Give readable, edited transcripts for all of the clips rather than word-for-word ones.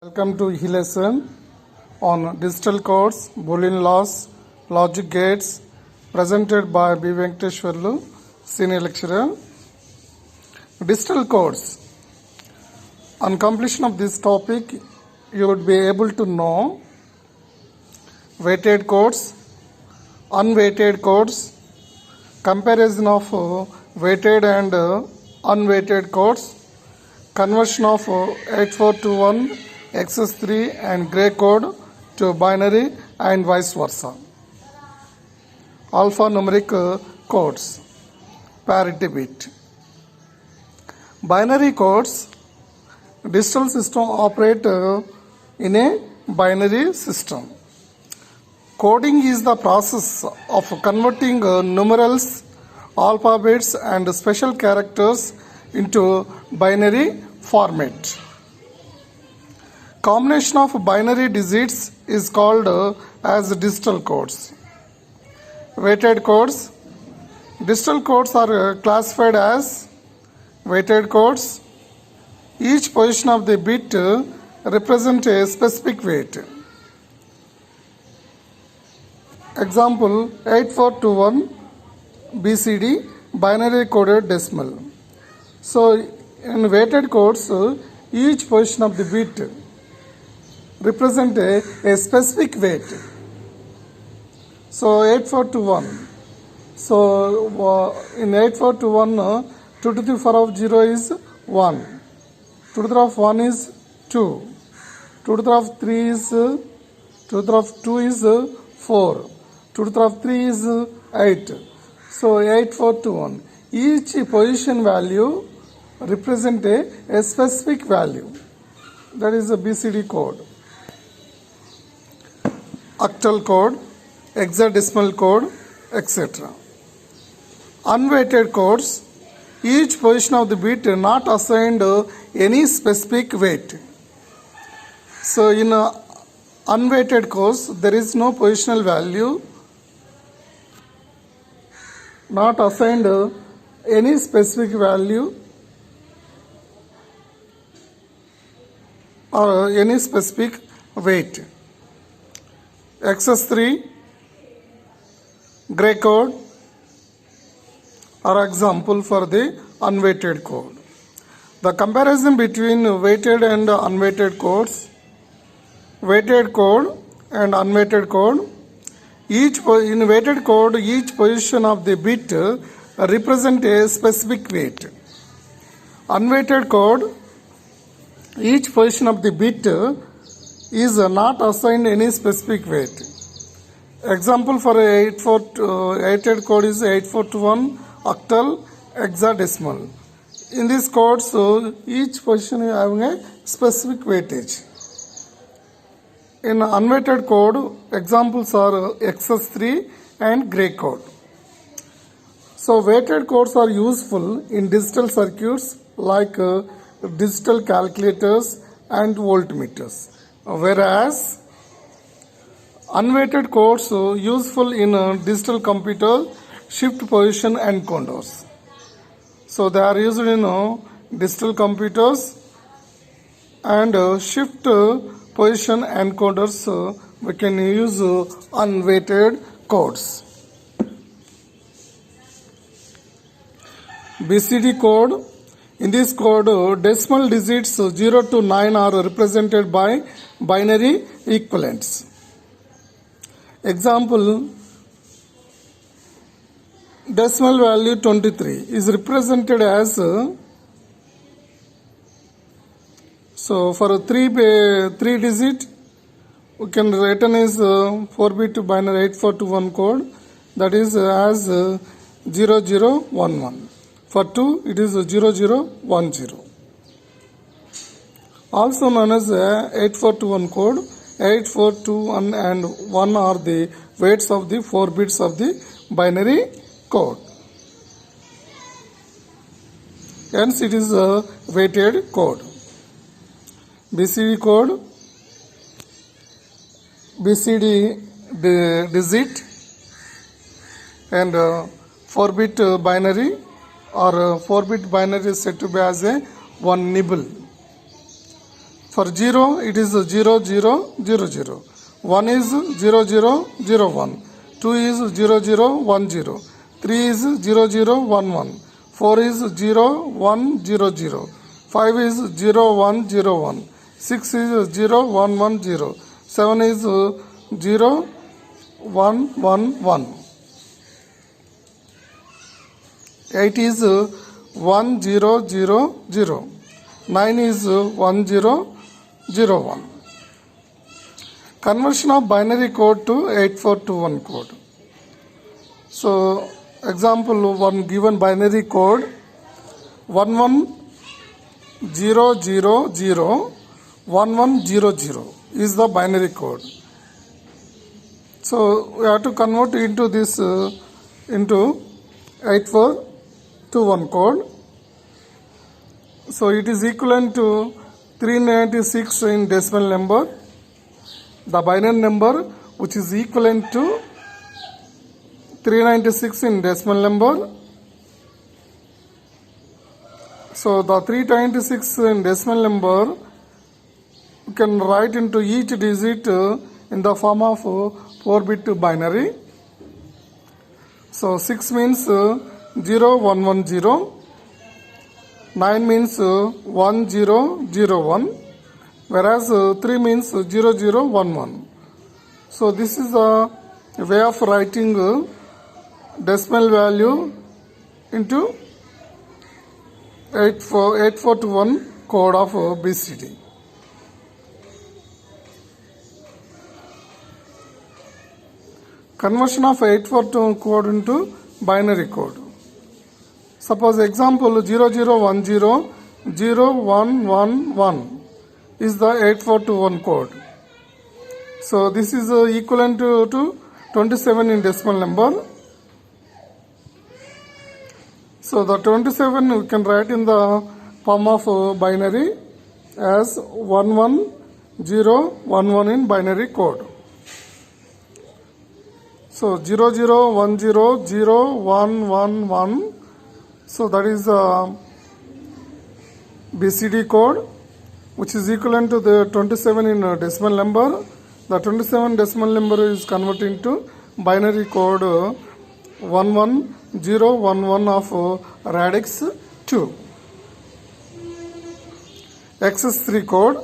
Welcome to E lesson on digital codes, Boolean laws, logic gates, presented by B. Venkateshwarlu, senior lecturer. Digital codes. On completion of this topic, you would be able to know weighted codes, unweighted codes, comparison of weighted and unweighted codes, conversion of 8421 XS3 and gray code to binary and vice versa. Alphanumeric codes, parity bit. Binary codes, digital system operate in a binary system. Coding is the process of converting numerals, alphabets and special characters into binary format. Combination of binary digits is called as digital codes. Weighted codes. Digital codes are classified as weighted codes. Each position of the bit represents a specific weight. Example 8421 BCD binary coded decimal. So in weighted codes, each position of the bit represent a specific weight. So 8421. So in 8421, 2 to the power of 0 is 1. 2 to the power of 1 is 2. 2 to the power of 3 is 2 to the power of 2 is 4. 2 to the power of 3 is 8. So 8421. Each position value represent a specific value. That is a BCD code. Octal code, hexadecimal code, etc. Unweighted codes, each position of the bit not assigned any specific weight. So in unweighted codes, there is no positional value, not assigned any specific value or any specific weight. XS3, gray code are example for the unweighted code. The comparison between weighted and unweighted codes, weighted code and unweighted code. In weighted code, each position of the bit represent a specific weight. Unweighted code, each position of the bit is not assigned any specific weight. Example for weighted code is 8421 octal hexadecimal. In this code, so each position is having a specific weightage. In unweighted code, examples are XS3 and gray code. So weighted codes are useful in digital circuits like digital calculators and voltmeters, whereas unweighted codes are useful in digital computer shift position encoders. So they are used in digital computers and shift position encoders. We can use unweighted codes. BCD code. In this code, decimal digits 0 to 9 are represented by binary equivalents. Example, decimal value 23 is represented as, so for a 3 digit, we can written as 4-bit binary 8421 code, that is as 0011. For 2, it is 0010. Also known as 8421 code, 8421 and 1 are the weights of the 4 bits of the binary code. Hence, it is a weighted code. BCD code, BCD digit and 4-bit binary or 4-bit binary is said to be as a 1 nibble. For 0, it is 0, 0, 0, 0. 1 is 0, 0, 0, 1. 2 is 0, 0, 1, 0. 3 is 0, 0, 1, 1. 4 is 0, 1, 0, 0. 5 is 0, 1, 0, 1. 6 is 0, 1, 1, 0. 7 is 0, 1, 1, 1. 8 is 1, 0, 0, 0. 9 is 1, 0, 0, 1. Conversion of binary code to 8421 code. So, example, one given binary code 11001100 is the binary code. So, we have to convert into this into 8421 code. So, it is equivalent to 396 in decimal number, the binary number which is equivalent to 396 in decimal number. So the 396 in decimal number you can write into each digit in the form of 4-bit binary. So 6 means 0110, 9 means 1001, whereas 3 means 0011. So this is a way of writing decimal value into 8421 code of BCD. Conversion of 8421 code into binary code. Suppose example 0010 0111 is the 8421 code. So this is equivalent to 27 in decimal number. So the 27 we can write in the form of binary as 11011 in binary code. So 00100111. So that is the BCD code, which is equivalent to the 27 in decimal number. The 27 decimal number is converted into binary code 11011 of radix 2. XS3 code.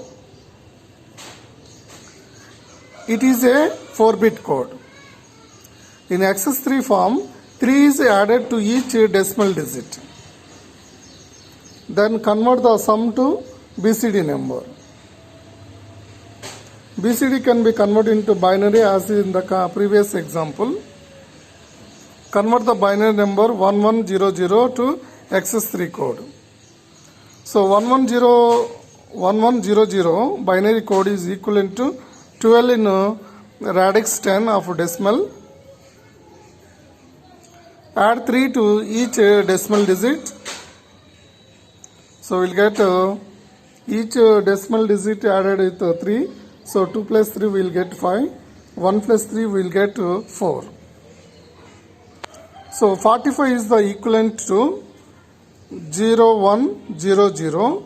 It is a 4-bit code. In XS3 form, 3 is added to each decimal digit. Then convert the sum to BCD number. BCD can be converted into binary as in the previous example. Convert the binary number 1100 to XS3 code. So 1100 binary code is equivalent to 12 in radix 10 of decimal. Add 3 to each decimal digit. So we'll get each decimal digit added with 3. So 2 plus 3 will get 5. 1 plus 3 will get 4. So 45 is the equivalent to 0100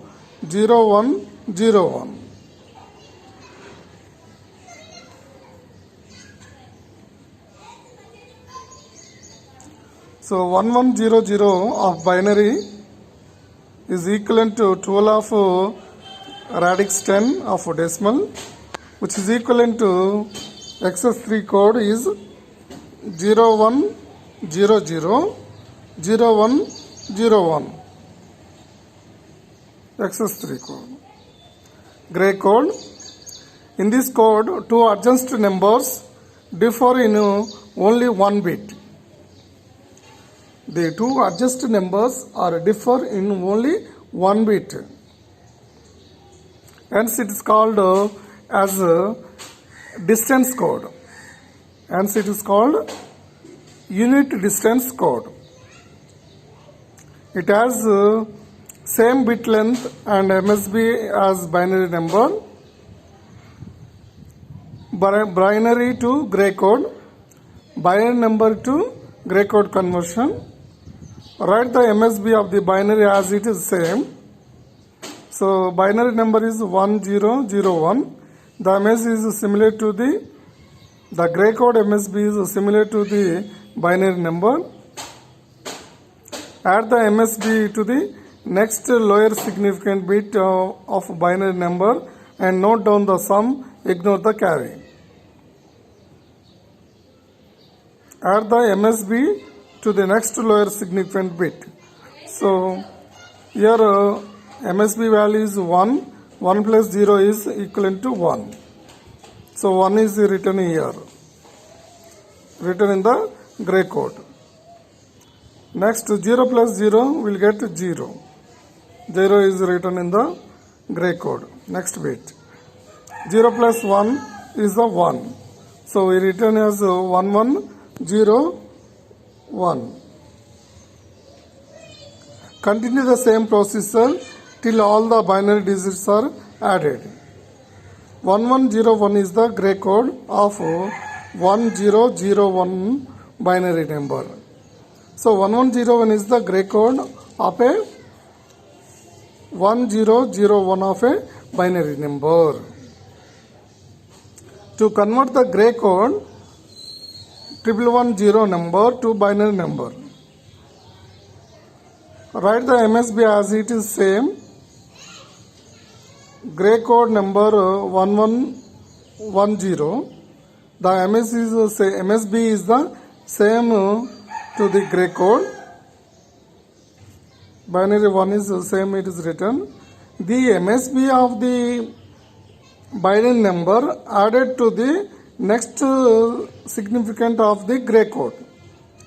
0101. So 1100 of binary is equivalent to 12 of radix 10 of decimal, which is equivalent to XS3 code is 0100 0101. XS3 code. Gray code. In this code, two adjacent numbers differ in only 1 bit. The two adjacent numbers are differ in only 1 bit. Hence it is called as a distance code. Hence it is called unit distance code. It has same bit length and MSB as binary number. Binary to gray code. Binary number to gray code conversion. Write the MSB of the binary as it is same. So binary number is 1001. The MSB is similar to the gray code MSB is similar to the binary number. Add the MSB to the next lower significant bit of binary number and note down the sum, ignore the carry. Add the MSB to the next lower significant bit. So here MSB value is 1, 1 plus 0 is equivalent to 1. So 1 is written here, written in the gray code. Next 0 plus 0 will get 0. 0 is written in the gray code. Next bit. 0 plus 1 is the 1. So we return as 1101. Continue the same procedure till all the binary digits are added. 1101 is the gray code of 1001 binary number. So 1101 is the gray code of a 1001 of a binary number. To convert the gray code 1110 number to binary number, write the MSB as it is same. Gray code number 1110. The MSB is the same to the gray code. Binary 1 is the same, it is written. The MSB of the binary number added to the next significant of the gray code.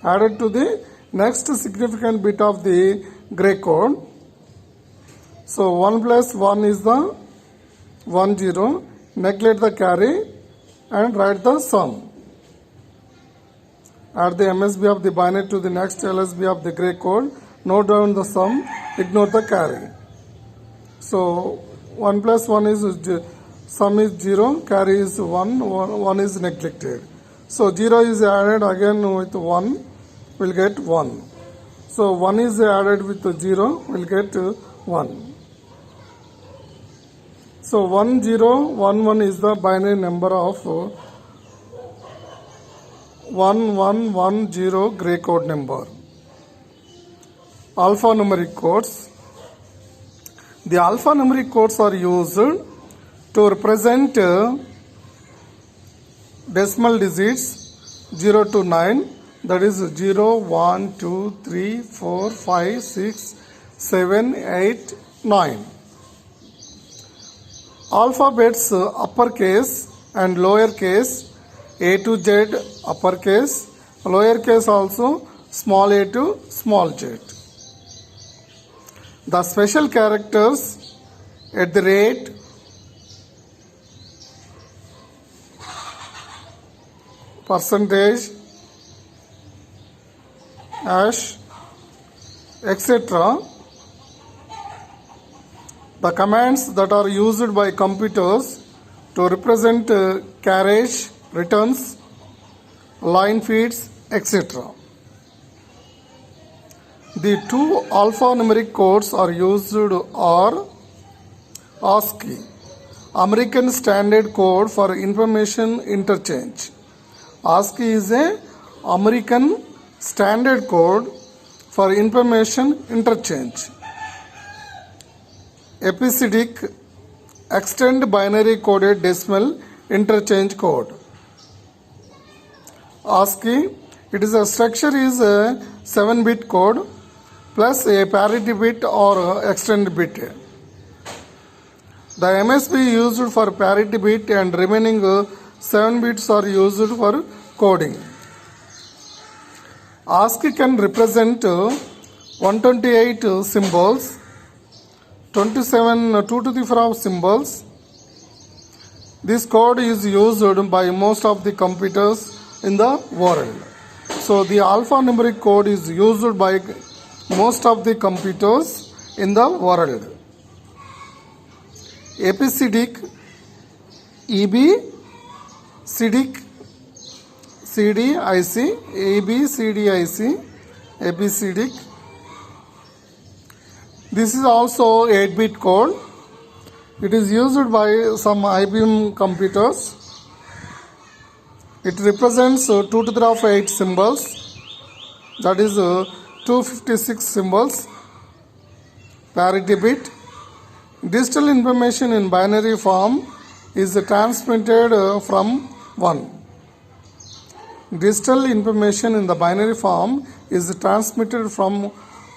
Added to the next significant bit of the gray code. So 1 plus 1 is the 10. Neglect the carry and write the sum. Add the MSB of the binary to the next LSB of the gray code. Note down the sum. Ignore the carry. So 1 plus 1 is sum is 0. Carry is 1. 1 is neglected. So 0 is added again with 1. Will get 1. So 1 is added with 0. Will get 1. So 1011 is the binary number of 1110 gray code number. Alphanumeric codes. The alphanumeric codes are used to represent decimal digits 0 to 9. That is 0, 1, 2, 3, 4, 5, 6, 7, 8, 9. Alphabets uppercase and lowercase, A to Z uppercase, lowercase also small a to small z. The special characters @ percentage, hash, etc. The commands that are used by computers to represent carriage, returns, line feeds, etc. The two alphanumeric codes are used are ASCII, American Standard Code for Information Interchange. ASCII is a American Standard Code for Information Interchange. EBCDIC, Extend Binary Coded Decimal Interchange Code. ASCII, its structure is a 7-bit code plus a parity bit or extend bit. The MSB used for parity bit and remaining 7 bits are used for coding. ASCII can represent 128 symbols, 27 2 to the power of symbols. This code is used by most of the computers in the world. So the alphanumeric code is used by most of the computers in the world. EBCDIC, CDIC, EBCDIC. This is also 8-bit code. It is used by some IBM computers. It represents 2 to the power of 8 symbols, that is 256 symbols. Parity bit. Digital information in binary form is transmitted from 1. Digital information in the binary form is transmitted from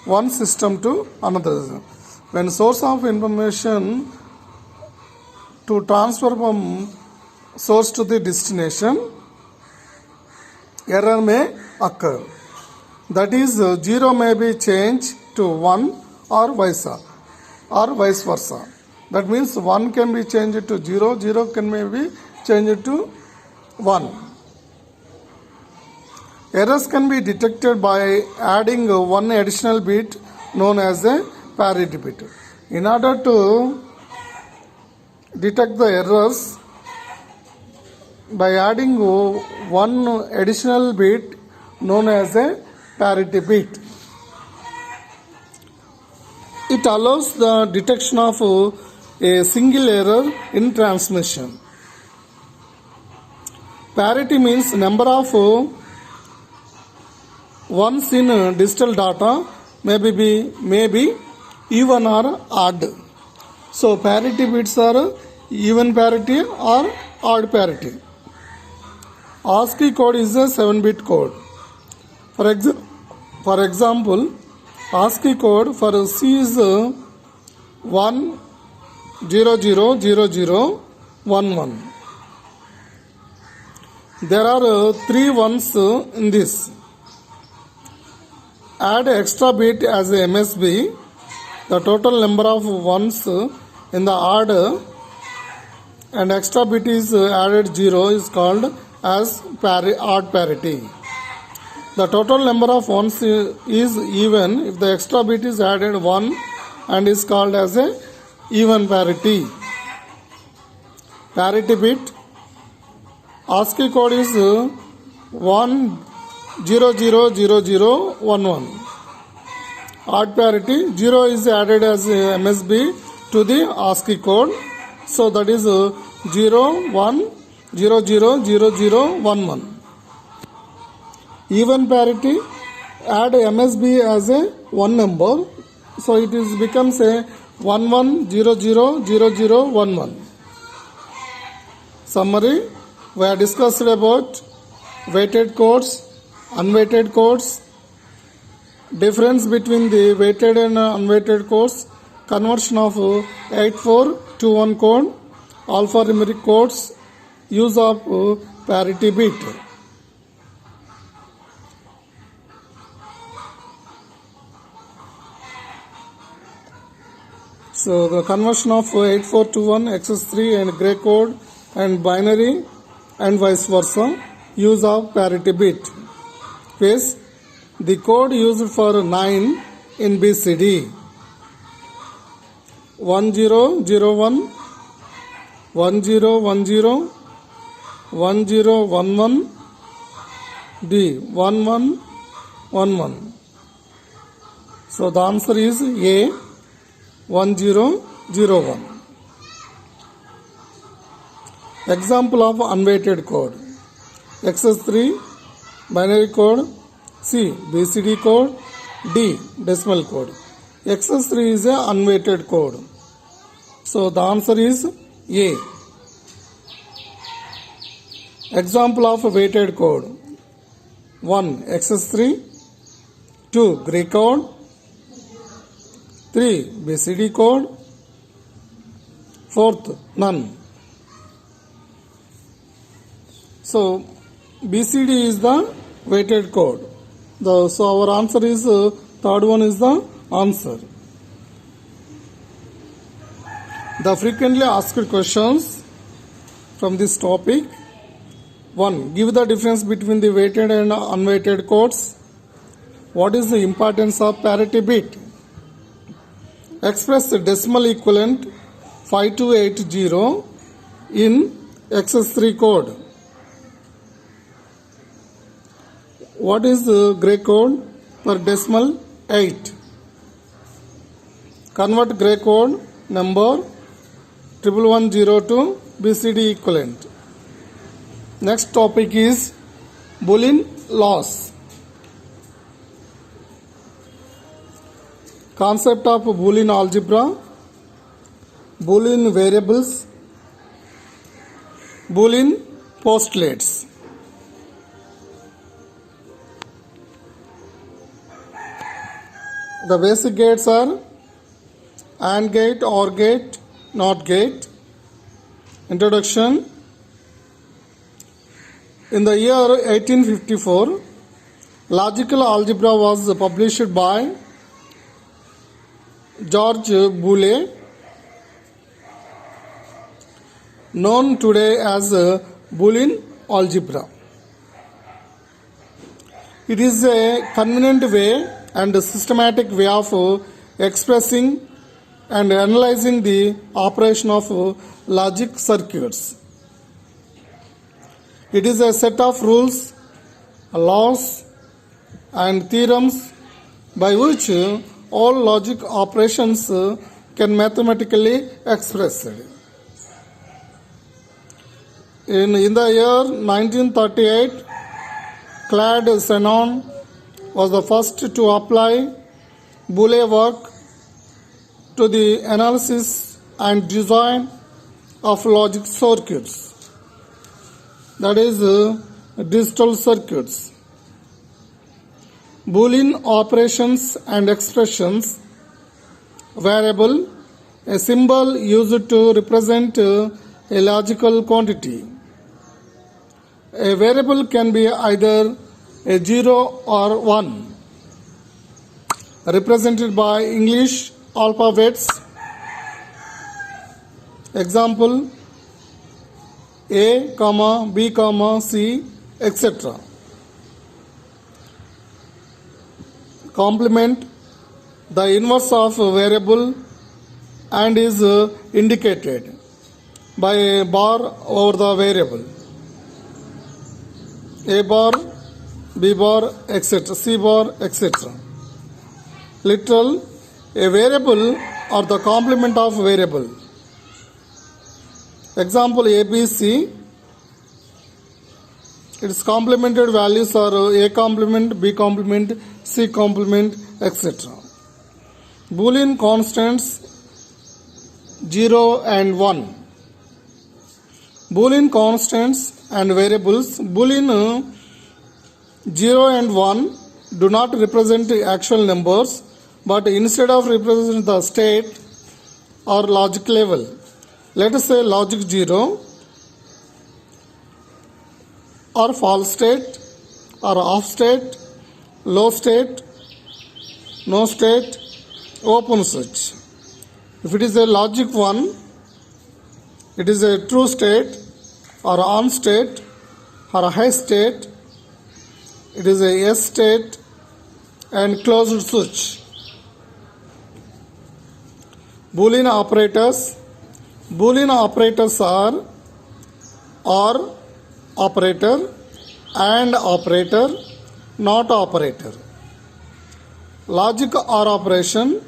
one system to another. When source of information to transfer from source to the destination, error may occur. That is, 0 may be changed to 1 or vice versa. That means 1 can be changed to 0, 0 can be changed to 1. Errors can be detected by adding one additional bit known as a parity bit. In order to detect the errors, by adding one additional bit known as a parity bit, it allows the detection of a single error in transmission. Parity means number of ones in digital data may be even or odd. So parity bits are even parity or odd parity. ASCII code is a 7-bit code. For example, ASCII code for C is 1000011. There are 3 ones in this. Add extra bit as a MSB. The total number of ones in the odd and extra bit is added 0 is called as odd parity. The total number of ones is even if the extra bit is added 1 and is called as a even parity. Parity bit. ASCII code is 1000011. Odd parity, 0 is added as MSB to the ASCII code. So that is 01000011. Even parity, add MSB as a one number. So it becomes a 11000011. Summary. We have discussed about weighted codes, unweighted codes, difference between the weighted and unweighted codes, conversion of 8421 code, alphanumeric codes, use of parity bit. So the conversion of 8421, XS3 and gray code and binary and vice versa, use of parity bit. Phase. The code used for 9 in BCD. 1001, 1010, 1011, D 1111. So the answer is A 1001. Example of unweighted code. XS3 binary code, C BCD code, D decimal code. XS3 is a unweighted code. So the answer is A. Example of weighted code. 1 XS3, 2 Greek code, 3 BCD code, 4th none. So BCD is the weighted code. So our answer is third one is the answer. The frequently asked questions from this topic. 1. Give the difference between the weighted and unweighted codes. What is the importance of parity bit? Express the decimal equivalent 5280 in XS3 code. What is the gray code per decimal? 8. Convert gray code number 1102 BCD equivalent. Next topic is Boolean laws. Concept of Boolean algebra, Boolean variables, Boolean postulates. The basic gates are AND gate, OR gate, NOT gate. Introduction. In the year 1854, logical algebra was published by George Boole, known today as Boolean algebra. It is a convenient way and a systematic way of expressing and analyzing the operation of logic circuits. It is a set of rules, laws, and theorems by which all logic operations can mathematically expressed. In the year 1938, Claude Shannon was the first to apply Boole work to the analysis and design of logic circuits, that is, digital circuits. Boolean operations and expressions, variable, a symbol used to represent a logical quantity. A variable can be either a 0 or 1, represented by English alphabets. Example: A, B, C, etc. Complement, the inverse of a variable, and is indicated by a bar over the variable. A bar, B bar, etc., C bar, etc. Literal, a variable or the complement of variable. Example: ABC, its complemented values are A complement, B complement, C complement, etc. Boolean constants 0 and 1. Boolean constants and variables. Boolean 0 and 1 do not represent actual numbers, but instead of representing the state or logic level. Let us say logic 0 or false state or off state, low state, no state, open switch. If it is a logic 1, it is a true state or on state or a high state. It is a yes state and closed switch. Boolean operators. Boolean operators are OR operator, AND operator, NOT operator. Logic OR operation,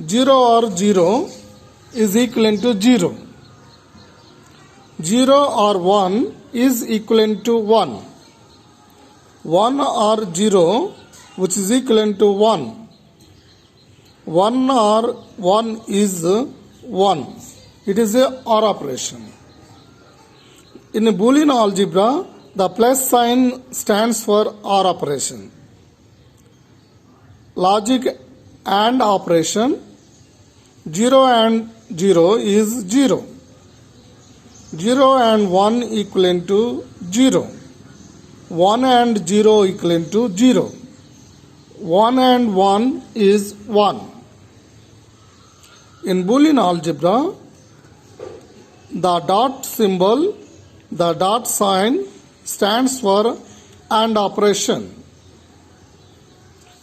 0 or 0 is equivalent to 0. 0 or 1 is equivalent to 1. 1 or 0, which is equivalent to 1. 1 or 1 is 1. It is a OR operation. In a Boolean algebra, the plus sign stands for OR operation. Logic AND operation, 0 and 0 is 0. 0 and 1 equivalent to 0. 1 and 0 equivalent to 0. 1 and 1 is 1. In Boolean algebra, the dot symbol, the dot sign stands for AND operation.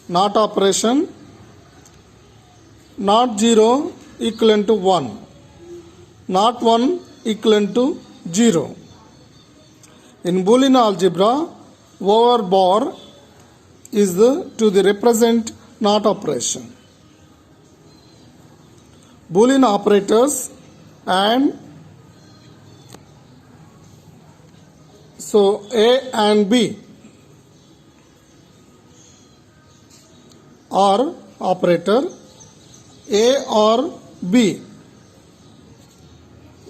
NOT operation, not 0 equivalent to 1. Not 1 equivalent to 0. In Boolean algebra, over bar is to the represent NOT operation. Boolean operators, and so A and B are operator, A or B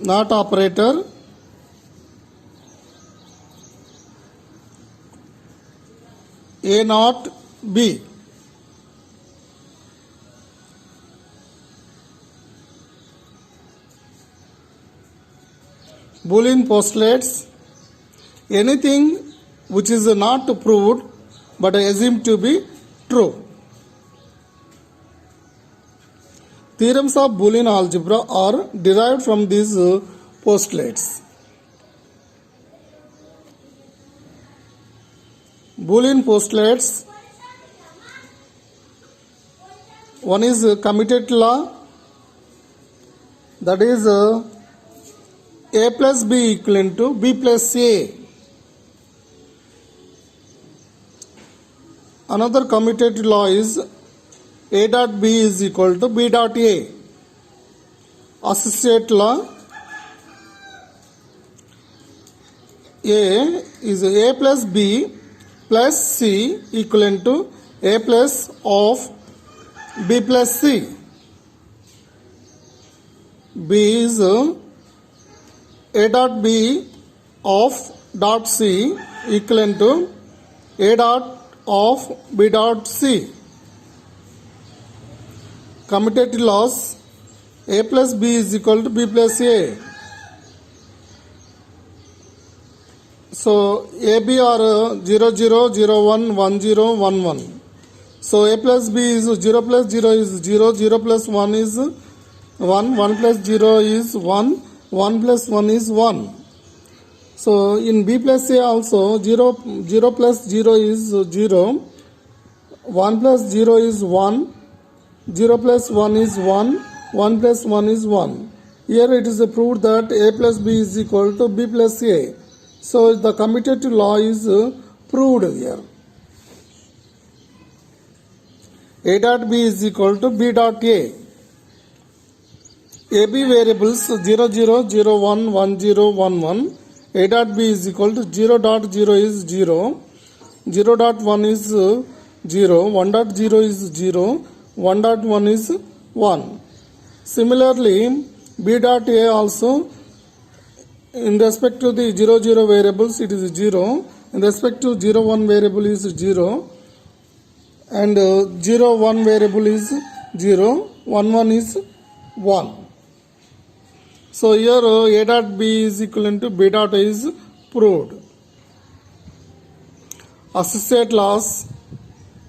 not operator, A not B. Boolean postulates: anything which is not proved but assumed to be true. Theorems of Boolean algebra are derived from these postulates. Boolean postulates: one is commutative law, that is A plus B equivalent to B plus A. Another commutative law is A dot B is equal to B dot A. Associate law: A is A plus B plus C equivalent to A plus of B plus C. B is A dot B of dot C equivalent to A dot of B dot C. Commutative laws: A plus B is equal to B plus A. So AB are 0 0 0 1 1 0 1 1. So A plus B is 0 plus 0 is 0, 0 plus 1 is 1, 1 plus 0 is 1, 1 plus 1 is 1. So in B plus A also 0 plus 0 is 0, 1 plus 0 is 1, 0 plus 1 is 1, 1 plus 1 is 1. Here it is proved that A plus B is equal to B plus A. So the commutative law is proved here. A dot B is equal to B dot A. AB variables 0 0 0 1 1 0 1 1. A dot B is equal to 0 dot 0 is 0, 0 dot 1 is 0, 1 dot 0 is 0, 1 dot 1 is 1. Similarly, B dot A also, in respect to the 0 0 variables it is 0, in respect to 0 1 variable is 0, and 0 1 variable is 0, 1 1 is 1. So here A dot B is equivalent to B dot A is proved. Associate laws: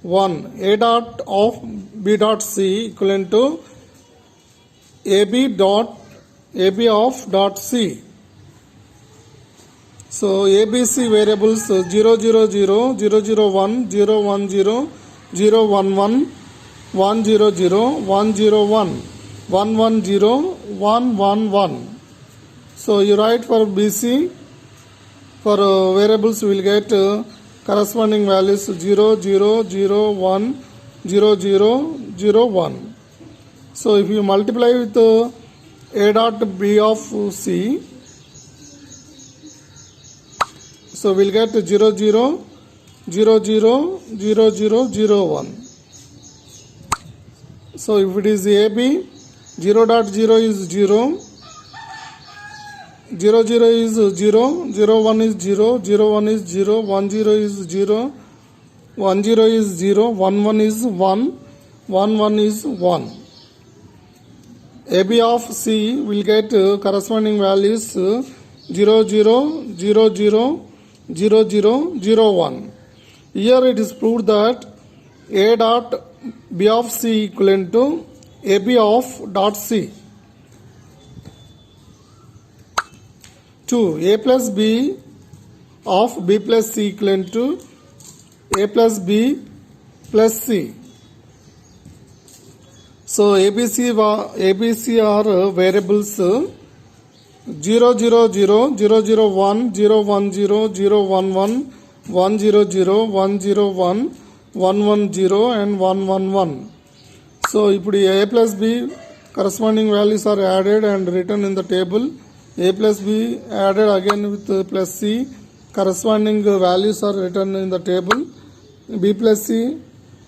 1. A dot of B dot C equivalent to AB of dot C. So ABC variables 0 0 0, 0 0 1, 0 1 0, 0 1 1, 1 0 0, 1 0 1, 1 1 0, 1 1 1. So you write for BC, for variables we will get corresponding values 0 0 0 1 0 0 0 1. So if you multiply with A dot B of C, so we will get 0 0 0 0 0 0 0 1. So if it is AB, 0 dot 0 is 0, 0 0 is 0, 0 1 is 0, 0 1 is 0, 1 0 is 0, 1 0 is 0, 1 1 is 1, 1 1 is 1. AB of C will get corresponding values 0 0 0 0 0 0 0 1. Here it is proved that A dot B of C equivalent to AB of dot C. 2. A plus B of B plus C equivalent to A plus B plus C. So ABC are variables 0 0 0 0 0 1 0 1 0 0 1 1 1 0 0 1 0 1 1 1 0 and 1 1 1. So ఇప్పుడు A plus B corresponding values are added and written in the table. A plus B added again with plus C, corresponding values are written in the table. B plus C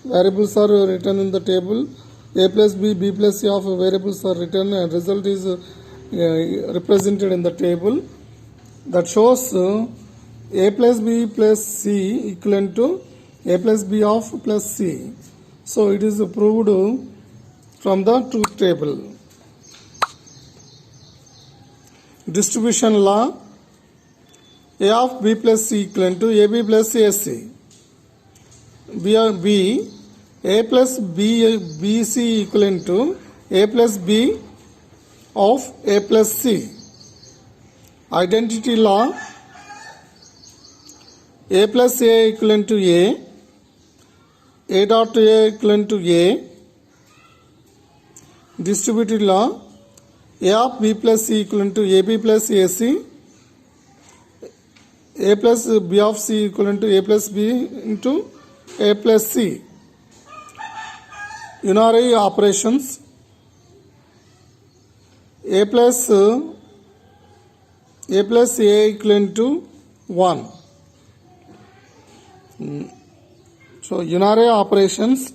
variables are written in the table. A plus B, B plus C of variables are written and result is represented in the table. That shows A plus B plus C equivalent to A plus B of plus C. So it is proved from the truth table. Distribution law. A of B plus C equivalent to AB plus AC. B A plus BC equivalent to A plus B of A plus C. Identity law. A plus A equivalent to A dot A equivalent to A. Distributed law. A of B plus C equivalent to AB plus AC. A plus B of C equivalent to A plus B into A plus C. Unary operations. A plus A equivalent to 1. So unary operations.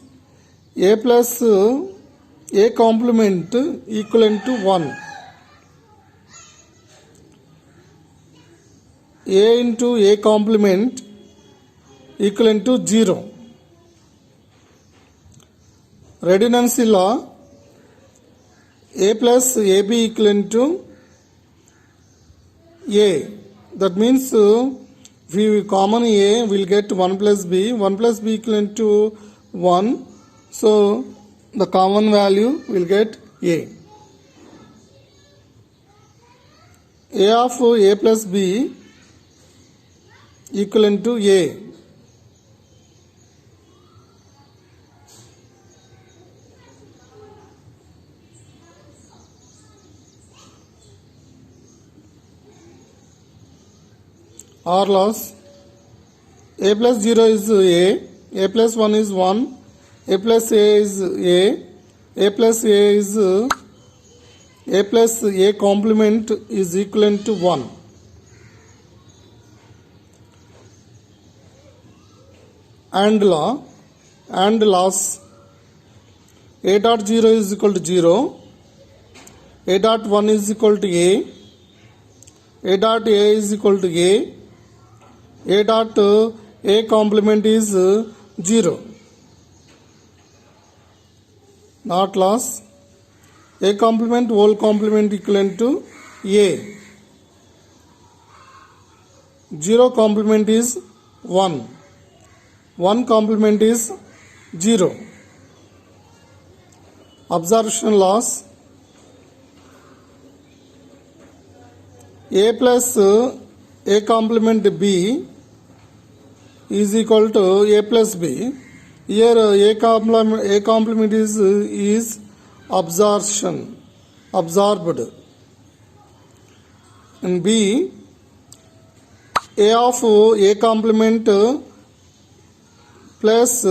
A plus A complement equivalent to 1. A into A complement equivalent to 0. Redundancy law. A plus AB equivalent to A. That means if we common A, we will get 1 plus B. 1 plus B equivalent to 1. So the common value will get A. A of A plus B equivalent to A. R loss. A plus 0 is A plus 1 is 1, A plus A is A plus A is A plus A complement is equivalent to 1. And law, and loss. A dot 0 is equal to 0, A dot 1 is equal to A dot A is equal to A dot A complement is 0. Not loss. A complement whole complement equivalent to A. 0 complement is 1. 1 complement is 0. Absorption loss. A plus A complement B is equal to A plus B. Here A complement is absorption, absorbed. And B, A of A complement plus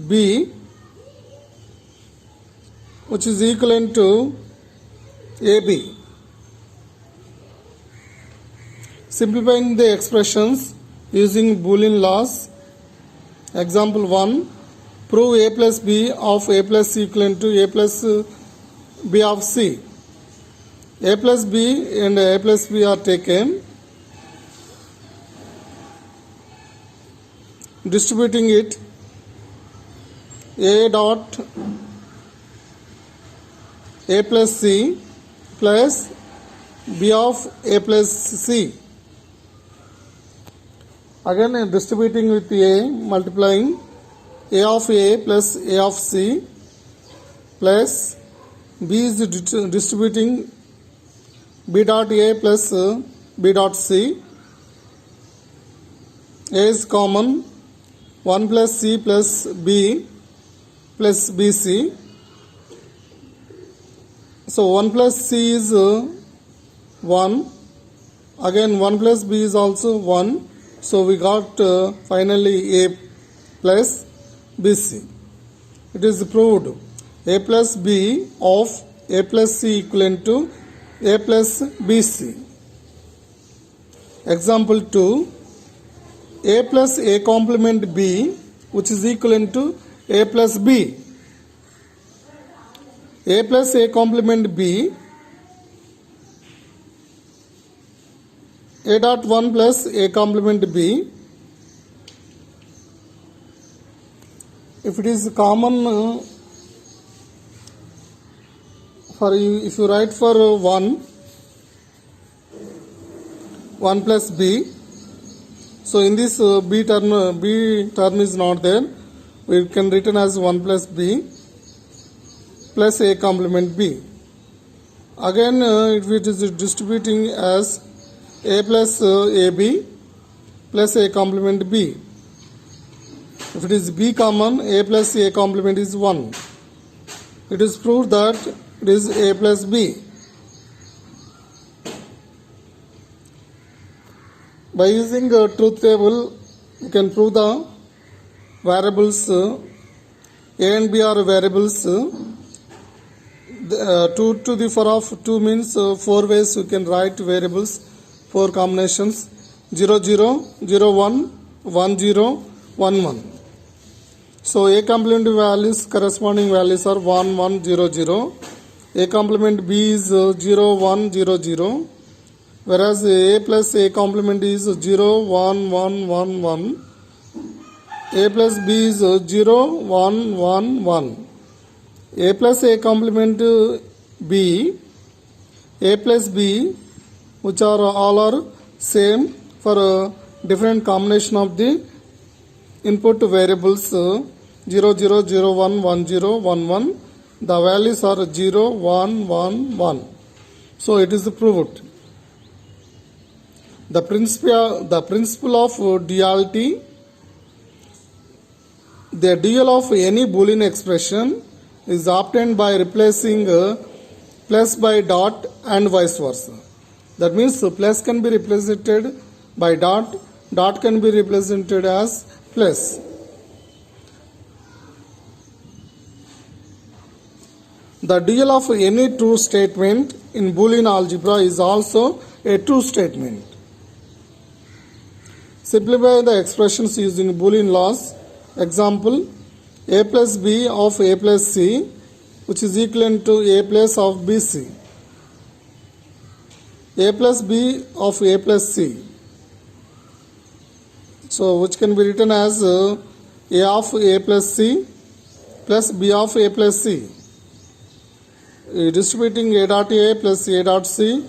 B, which is equivalent to AB. Simplifying the expressions using Boolean laws. Example 1. Prove A plus B of A plus C equivalent to A plus B of C. A plus B and A plus B are taken. Distributing it. A dot A plus C plus B of A plus C. Again distributing with A, multiplying A of A plus A of C plus B is distributing B dot A plus B dot C. A is common, 1 plus C plus B plus BC. So 1 plus C is 1. Again 1 plus B is also 1. So we got finally A plus BC. It is proved A plus B of A plus C equivalent to A plus BC. Example 2, A plus A complement B, which is equivalent to A plus B. A plus A complement B, A dot 1 plus A complement B. If it is common for you, if you write for 1 plus B, so in this B term is not there, we can written as 1 plus B plus A complement B. Again, if it is distributing as A plus AB plus A complement B. If it is B common, A plus A complement is 1. It is proved that it is A plus B. By using a truth table, you can prove the variables A and B are variables. 2 to the power of 2 means 4 ways you can write variables, 4 combinations: 0, 0, 0, 1, 1, 0, 1, 1. So A complement values, corresponding values are 1, 1, 0, 0. A complement B is 0, 1, 0, 0. Whereas A plus A complement is 0, 1, 1, 1, 1. A plus B is 0, 1, 1, 1. A plus A complement B, A plus B, which are all are same for a different combination of the input variables 0, 0, 0, 1, 1, 0, 1, 1. The values are 0, 1, 1, 1. So it is proved. The principle of duality, the dual of any Boolean expression is obtained by replacing plus by dot and vice versa. That means plus can be represented by dot, dot can be represented as plus. The dual of any true statement in Boolean algebra is also a true statement. Simplify the expressions using Boolean laws. Example, A plus B of A plus C, which is equivalent to A plus of BC. A plus B of A plus C. So which can be written as A of A plus C plus B of A plus C. Distributing A dot A plus A dot C,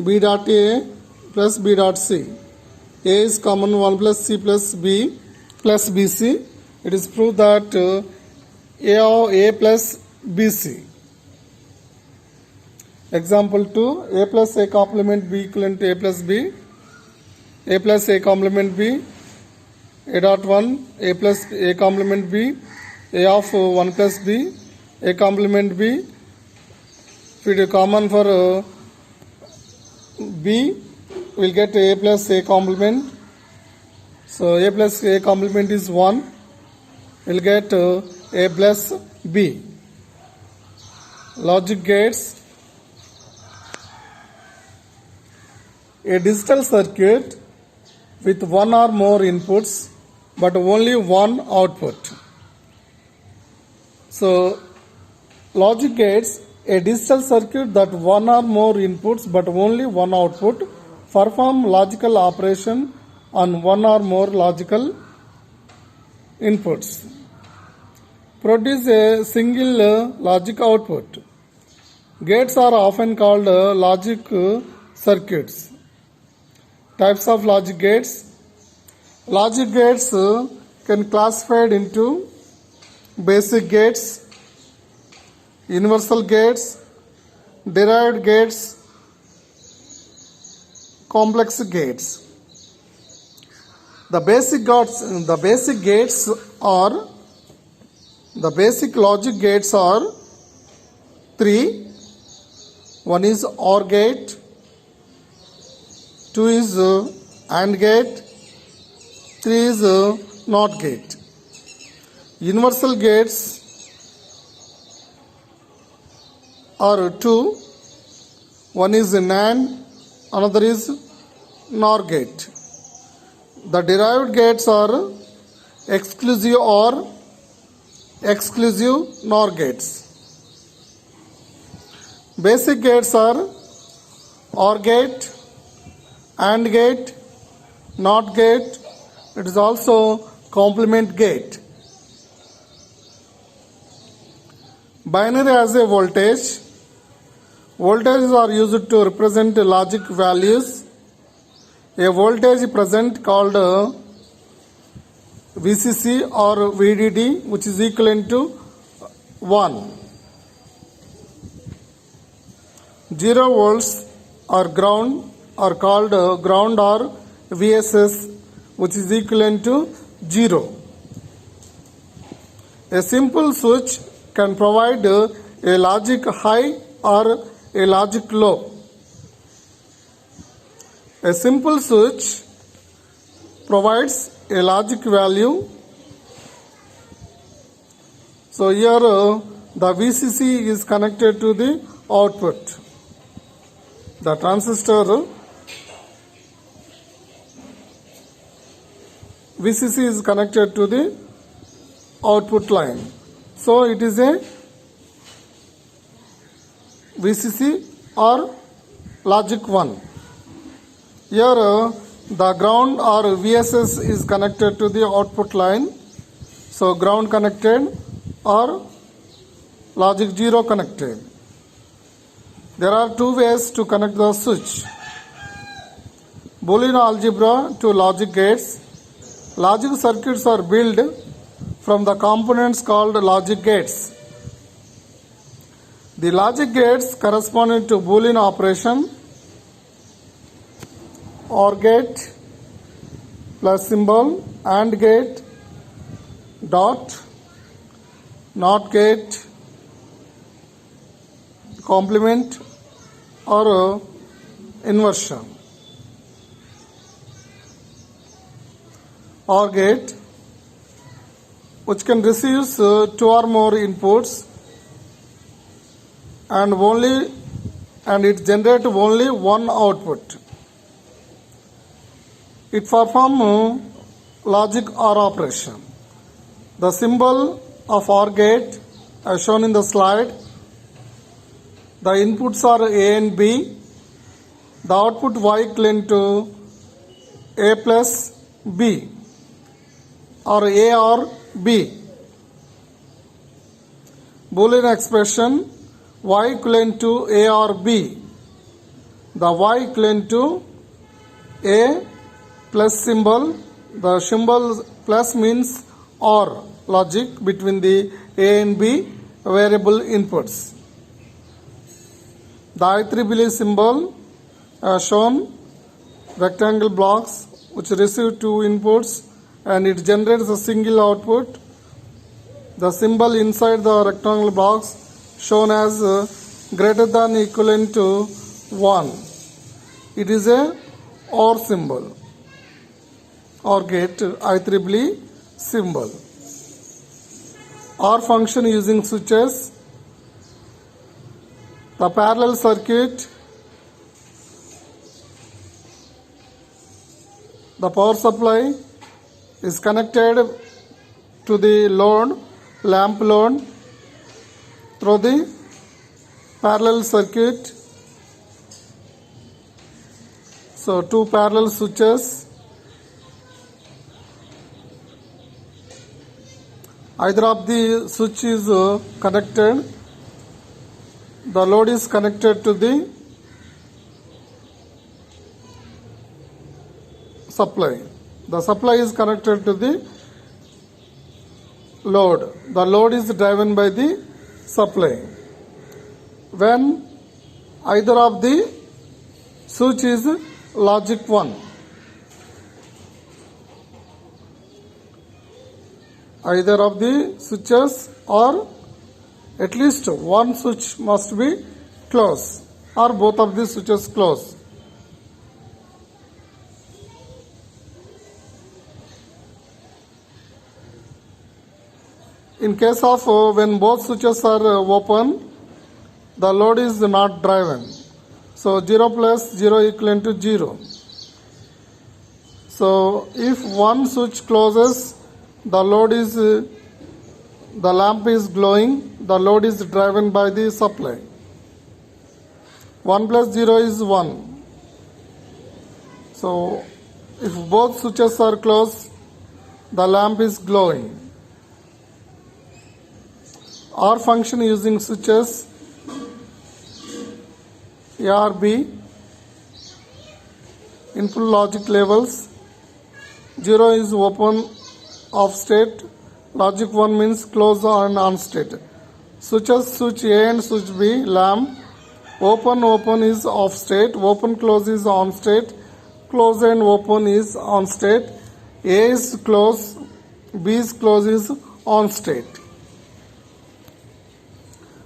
B dot A plus B dot C. A is common, 1 plus C plus B plus BC. It is proved that A plus BC. Example 2, A plus A complement B equivalent to A plus B. A plus A complement B, A dot 1, A plus A complement B, A of 1 plus B, A complement B. If it is common for B, we will get A plus A complement. So A plus A complement is 1. We will get A plus B. Logic gates. A digital circuit with one or more inputs but only one output. So logic gates, a digital circuit that one or more inputs but only one output perform logical operation on one or more logical inputs. Produce a single logic output. Gates are often called logic circuits. Types of logic gates. Logic gates can classified into basic gates, universal gates, derived gates, complex gates. The basic logic gates are 3. One is OR gate, 2 is AND gate, 3 is NOT gate. Universal gates are 2. One is NAND, another is NOR gate. The derived gates are exclusive or exclusive NOR gates. Basic gates are OR gate, AND gate, NOT gate. It is also complement gate. Binary has a voltage. Voltages are used to represent logic values. A voltage present called VCC or VDD, which is equivalent to 1. 0 volts or ground are called ground or VSS, which is equivalent to 0. A simple switch can provide a logic high or a logic low. A simple switch provides a logic value. So here the VCC is connected to the output. The transistor VCC is connected to the output line. So it is a VCC or logic 1. Here the ground or VSS is connected to the output line. So ground connected or logic 0 connected. There are 2 ways to connect the switch. Boolean algebra to logic gates. Logic circuits are built from the components called logic gates. The logic gates corresponding to Boolean operation. OR gate plus symbol, AND gate, dot, NOT gate, complement or inversion. OR gate, which can receive 2 or more inputs and it generates only one output. It performs logic OR operation. The symbol of OR gate as shown in the slide. The inputs are A and B. The output Y equivalent to A plus B or A or B. Boolean expression Y equivalent to A or B. The Y equivalent to A plus symbol. The symbol plus means OR logic between the A and B variable inputs. The IEEE symbol shown rectangle blocks which receive 2 inputs and it generates a single output. The symbol inside the rectangle box shown as greater than equivalent to 1. It is a OR symbol. OR gate IEEE symbol. OR function using switches. The parallel circuit. The power supply is connected to the load, lamp load, through the parallel circuit. So 2 parallel switches. Either of the switch is connected. The load is connected to the supply. The supply is connected to the load. The load is driven by the supply. When either of the switch is logic 1. Either of the switches or at least one switch must be closed or both of the switches closed. in case of when both switches are open, the load is not driven. So 0 plus 0 equivalent to 0. So if one switch closes, the lamp is glowing, the load is driven by the supply. 1 plus 0 is 1. So if both switches are closed, the lamp is glowing. OR function using switches A or B, input logic levels. 0 is open, off state. Logic 1 means close and on state. Switches switch A and switch B, lamp. Open is off state. Open close is on state. Close and open is on state. A is close, B is close is on state.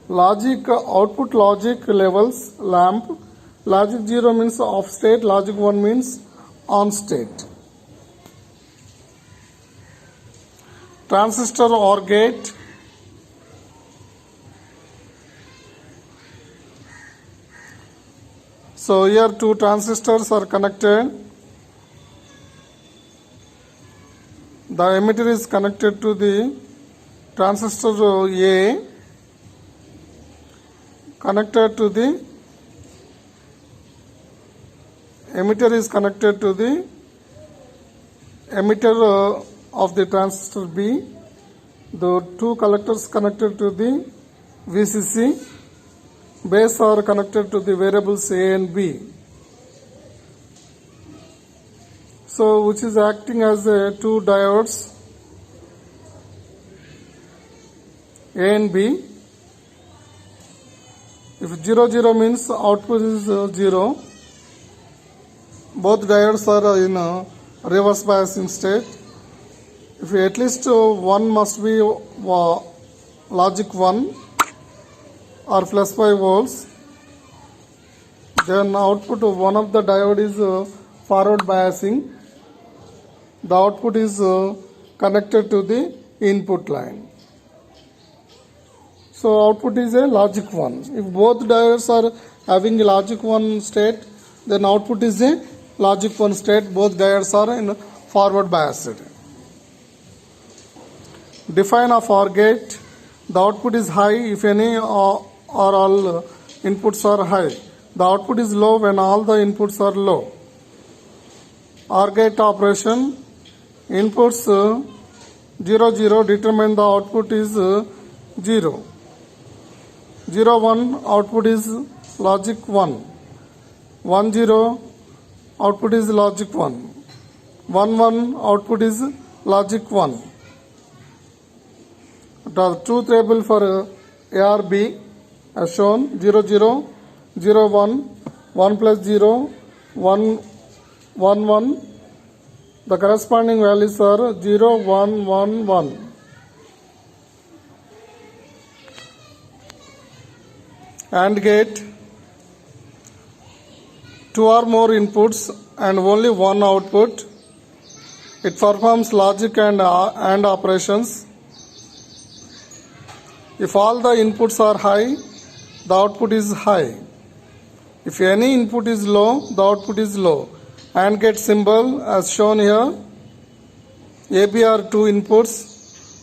Logic output logic levels, lamp. Logic 0 means off state. Logic 1 means on state. Transistor OR gate. So here two transistors are connected. The emitter is connected to the transistor A, connected to the emitter is connected to the emitter of the transistor B. The two collectors connected to the VCC. Base are connected to the variables A and B. So which is acting as two diodes A and B. If 0 0 means output is 0. Both diodes are in reverse biasing state. If at least one must be logic 1 or plus 5 volts, then output of one of the diode is forward biasing. The output is connected to the input line. So output is a logic 1. If both diodes are having a logic 1 state, then output is a logic 1 state. Both diodes are in forward biased. Define of OR gate. The output is high if any or all inputs are high. The output is low when all the inputs are low. OR gate operation. Inputs 0 0 determine the output is 0. 0 1 output is logic 1. 1 0 output is logic 1. 1 1 output is logic 1. The truth table for A or B as shown 0 0 0 1 1 plus 0 1 1 1. The corresponding values are 0 1 1 1. AND gate. Two or more inputs and only one output. It performs logic and operations. If all the inputs are high, the output is high. If any input is low, the output is low. AND gate symbol as shown here. AB are two inputs.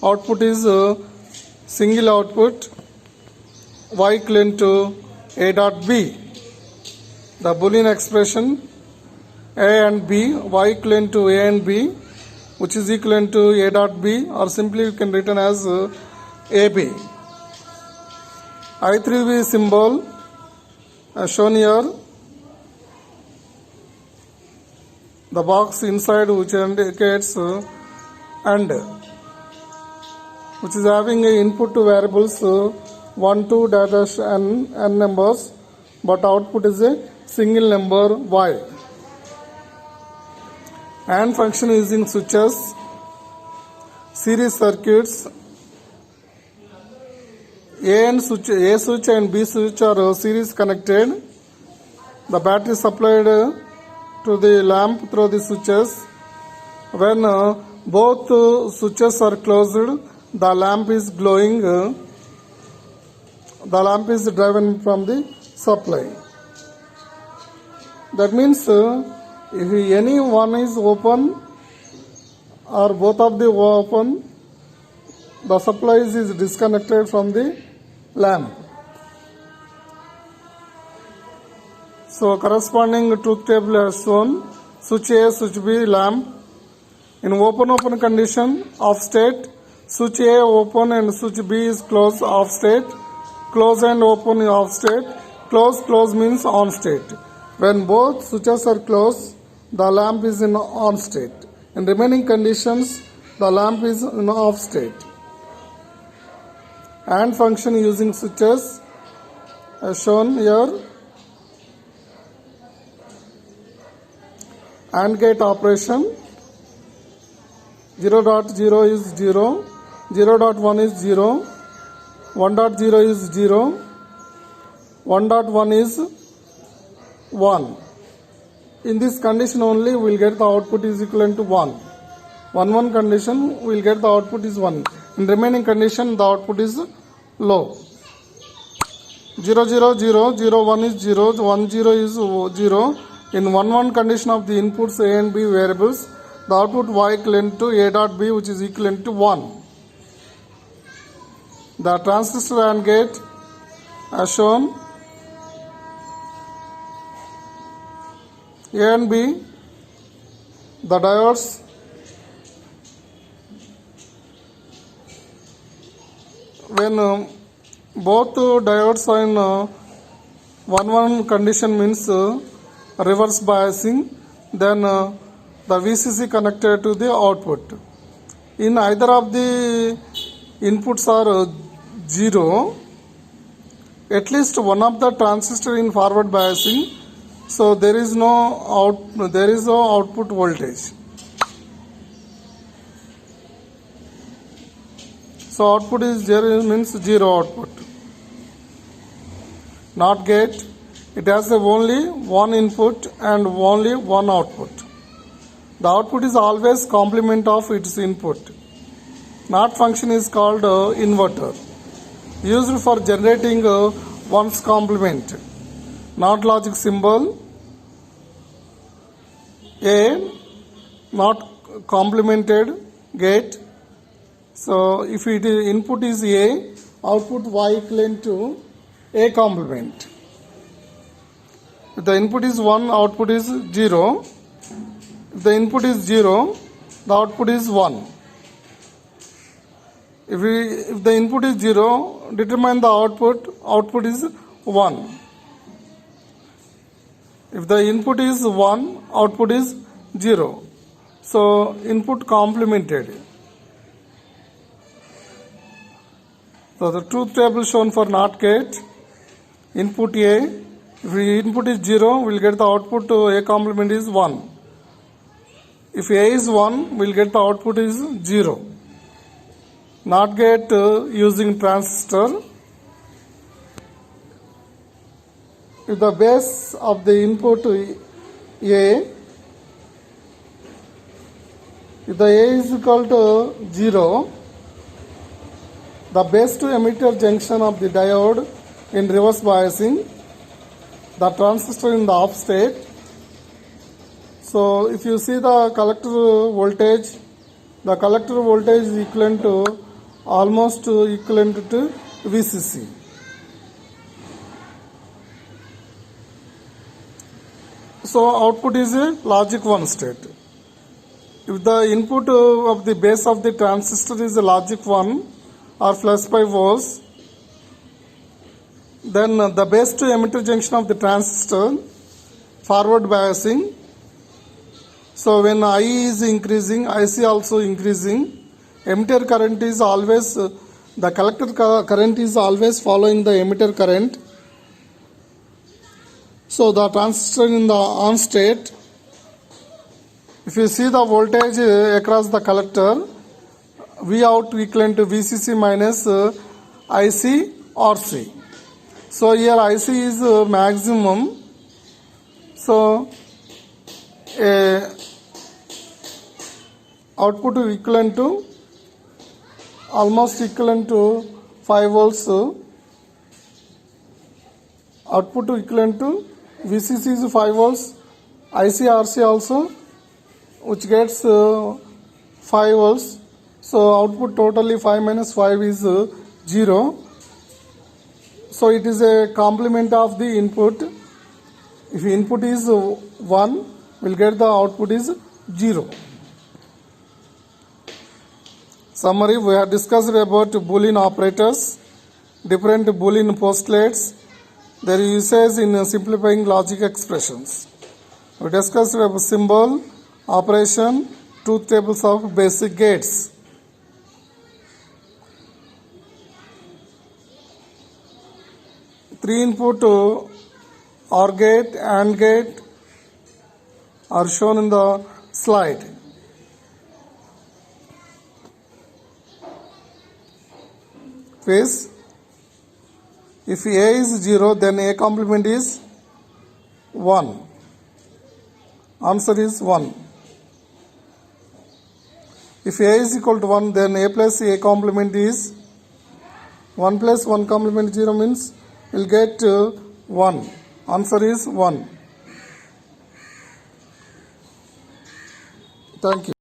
Output is single output. Y equivalent to A dot B. The Boolean expression A and B, Y equivalent to A and B, which is equivalent to A dot B, or simply you can written as AB. I3V symbol as shown here. The box inside which indicates AND, which is having a input to variables 1 2 dash n numbers, but output is a single number Y. AND function using switches, series circuits. A switch and B switch are series connected. The battery supplied to the lamp through the switches. When both switches are closed, the lamp is glowing, the lamp is driven from the supply. That means if any one is open or both of the open, the supply is disconnected from the lamp. So corresponding truth table has shown switch A, switch B, lamp. In open condition, off state, switch A open and switch B is closed, off state. Close and open off state. Close means on state. When both switches are closed, the lamp is in on state. In remaining conditions, the lamp is in off state. AND function using switches as shown here. AND gate operation. 0.0 is 0, 0.1 is 0, 1.0 is 0, 1.1 is 1. In this condition only we will get the output is equivalent to 1. 1 condition we will get the output is 1. In remaining condition the output is low. 0 0 0 0 1 is 0, 1 0 is 0. In 1 condition of the inputs A and B variables, the output y equivalent to A dot B, which is equivalent to 1. The transistor AND gate as shown. A and B, the diodes, when both diodes are in 1 condition means reverse biasing, then the VCC connected to the output. In either of the inputs are 0, at least one of the transistor in forward biasing, so there is no output voltage. So output is 0 means 0 output. NOT gate, it has only one input and only one output. The output is always complement of its input. NOT function is called inverter, used for generating one's complement. NOT logic symbol, A, not complemented gate. So if it is input is A, output Y equivalent to A complement. If the input is 1, output is 0. If the input is 0, the output is 1. If the input is 0, determine the output is 1. If the input is 1, output is 0. So input complemented. So the truth table shown for NOT gate. Input A, if the input is 0, we will get the output to A complement is 1. If A is 1, we will get the output is 0. NOT gate using transistor. If the base of the input A, if the A is equal to 0, the base to emitter junction of the diode in reverse biasing, the transistor in the off state. So if you see the collector voltage, the collector voltage is equivalent to almost equivalent to VCC. So output is a logic 1 state. If the input of the base of the transistor is a logic 1 or plus 5 volts, then the base to emitter junction of the transistor forward biasing. So when I is increasing, IC also increasing. Emitter current is always, the collector current is always following the emitter current. So the transistor in the on state, if you see the voltage across the collector, V out equivalent to VCC minus IC RC. So here IC is maximum. So output equivalent to almost equivalent to 5 volts. Output equivalent to VCC is 5 volts. ICRC also, which gets 5 volts. So output totally 5 minus 5 is 0. So it is a complement of the input. If input is 1, we'll get the output is 0. Summary, we have discussed about Boolean operators, different Boolean postulates, their usage in simplifying logic expressions. We discussed about symbol, operation, truth tables of basic gates. Three input OR gate, AND gate are shown in the slide. Phase. If A is 0, then A complement is 1. Answer is 1. If A is equal to 1, then A plus A complement is 1 plus 1 complement 0 means we'll get 1. Answer is 1. Thank you.